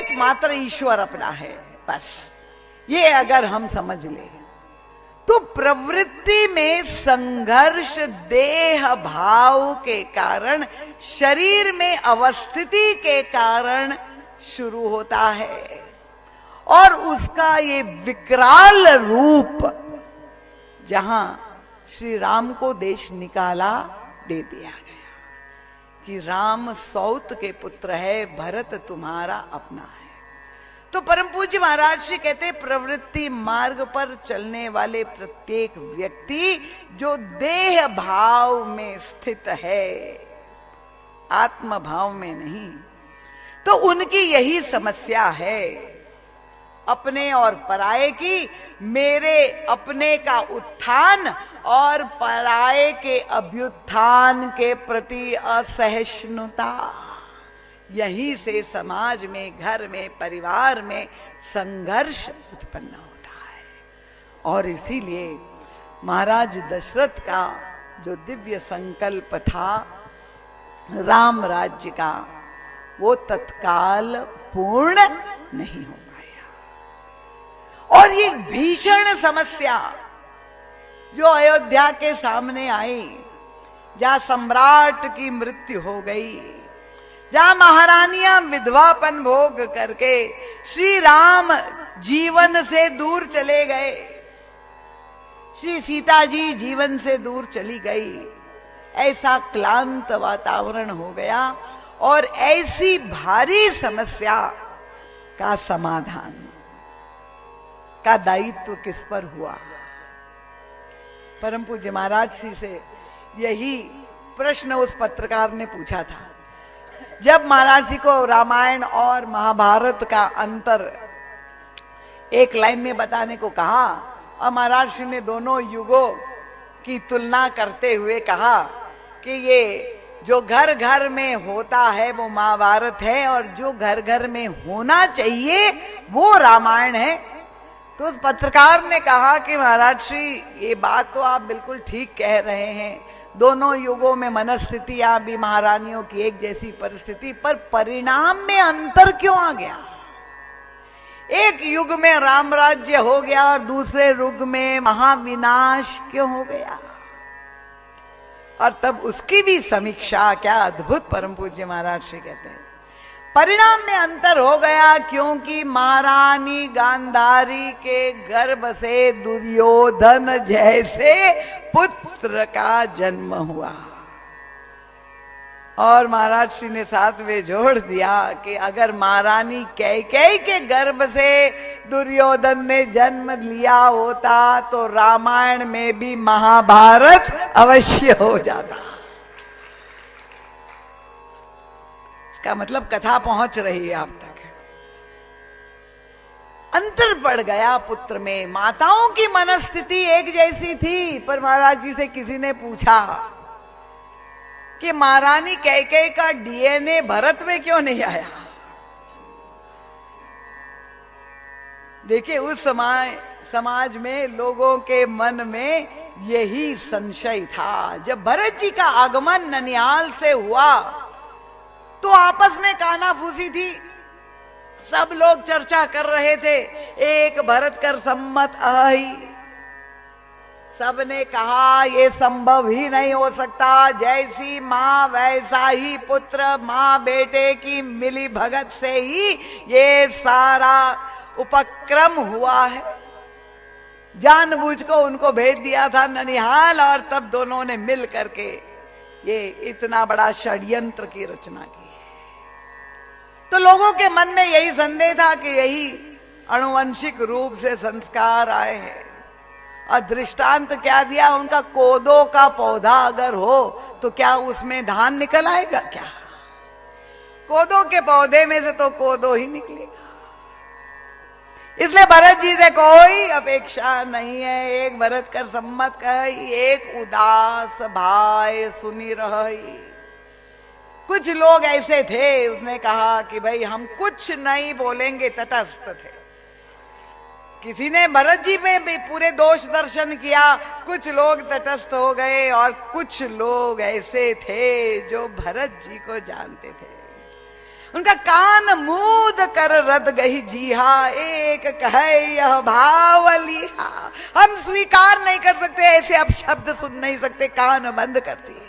एकमात्र ईश्वर अपना है। बस ये अगर हम समझ लें तो प्रवृत्ति में संघर्ष देह भाव के कारण, शरीर में अवस्थिति के कारण शुरू होता है और उसका ये विकराल रूप जहां श्री राम को देश निकाला दे दिया गया कि राम सौत के पुत्र है, भरत तुम्हारा अपना है। तो परम पूज्य महाराज श्री कहते हैं, प्रवृत्ति मार्ग पर चलने वाले प्रत्येक व्यक्ति जो देह भाव में स्थित है, आत्म भाव में नहीं, तो उनकी यही समस्या है, अपने और पराये की, मेरे अपने का उत्थान और पराये के अभ्युत्थान के प्रति असहिष्णुता। यहीं से समाज में, घर में, परिवार में संघर्ष उत्पन्न होता है। और इसीलिए महाराज दशरथ का जो दिव्य संकल्प था राम राज्य का, वो तत्काल पूर्ण नहीं हो पाया। और ये भीषण समस्या जो अयोध्या के सामने आई, जहां सम्राट की मृत्यु हो गई, जहां महारानियां विधवापन भोग करके श्री राम जीवन से दूर चले गए, श्री सीता जी जीवन से दूर चली गई, ऐसा क्लांत वातावरण हो गया और ऐसी भारी समस्या का समाधान का दायित्व किस पर हुआ? परम पूज्य महाराज श्री से यही प्रश्न उस पत्रकार ने पूछा था। जब महाराज जी को रामायण और महाभारत का अंतर एक लाइन में बताने को कहा और महाराज जी ने दोनों युगों की तुलना करते हुए कहा कि ये जो घर घर में होता है वो महाभारत है और जो घर घर में होना चाहिए वो रामायण है, तो उस पत्रकार ने कहा कि महाराज श्री ये बात तो आप बिल्कुल ठीक कह रहे हैं, दोनों युगों में मनस्थितियां भी महारानियों की एक जैसी परिस्थिति, पर परिणाम में अंतर क्यों आ गया? एक युग में राम राज्य हो गया और दूसरे युग में महाविनाश क्यों हो गया? और तब उसकी भी समीक्षा, क्या अद्भुत परम पूज्य महाराज श्री कहते हैं, परिणाम में अंतर हो गया क्योंकि महारानी गांधारी के गर्भ से दुर्योधन जैसे पुत्र का जन्म हुआ। और महाराज श्री ने साथ में जोड़ दिया कि अगर महारानी कैकेयी के गर्भ से दुर्योधन ने जन्म लिया होता तो रामायण में भी महाभारत अवश्य हो जाता। इसका मतलब कथा पहुंच रही है आप तक। अंतर पड़ गया पुत्र में। माताओं की मनस्थिति एक जैसी थी, पर महाराज जी से किसी ने पूछा कि महारानी कैकेयी का डीएनए भरत में क्यों नहीं आया? देखिए उस समाज में लोगों के मन में यही संशय था। जब भरत जी का आगमन ननिहाल से हुआ तो आपस में कानाफूसी थी, सब लोग चर्चा कर रहे थे, एक भरत कर सम्मत आई। सबने कहा ये संभव ही नहीं हो सकता, जैसी माँ वैसा ही पुत्र, माँ बेटे की मिली भगत से ही ये सारा उपक्रम हुआ है। जानबूझ को उनको भेज दिया था ननिहाल और तब दोनों ने मिल करके ये इतना बड़ा षड्यंत्र की रचना की। तो लोगों के मन में यही संदेह था कि यही आनुवंशिक रूप से संस्कार आए हैं। और दृष्टांत क्या दिया उनका? कोदो का पौधा अगर हो तो क्या उसमें धान निकल आएगा? क्या कोदो के पौधे में से तो कोदो ही निकलेगा। इसलिए भरत जी से कोई अपेक्षा नहीं है। एक भरत कर सम्मत कही, एक उदास भाई सुनी रही। कुछ लोग ऐसे थे, उसने कहा कि भाई हम कुछ नहीं बोलेंगे, तटस्थ थे। किसी ने भरत जी में भी पूरे दोष दर्शन किया, कुछ लोग तटस्थ हो गए और कुछ लोग ऐसे थे जो भरत जी को जानते थे। उनका कान मूंद कूद कर रद गई जीहा, एक कहे यह भावलिहा। हम स्वीकार नहीं कर सकते, ऐसे अब शब्द सुन नहीं सकते, कान बंद कर दिए।